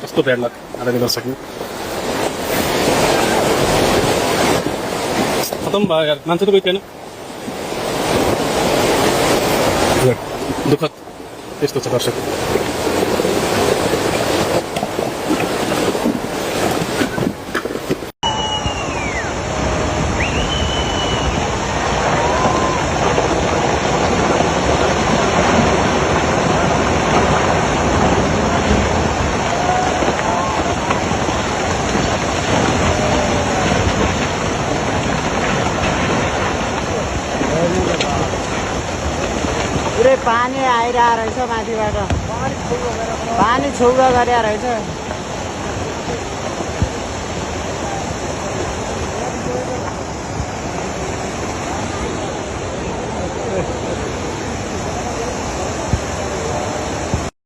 कस्तो भ्याड लाग्छ आधा दिन सक्यो खतम भयो यार मान्छे त कोही थिएन दुःखद त्यस्तो छ दर्शक पुरै पानी आइरहेको रहेछ माथिबाट पानी छौगा गरेर रहेछ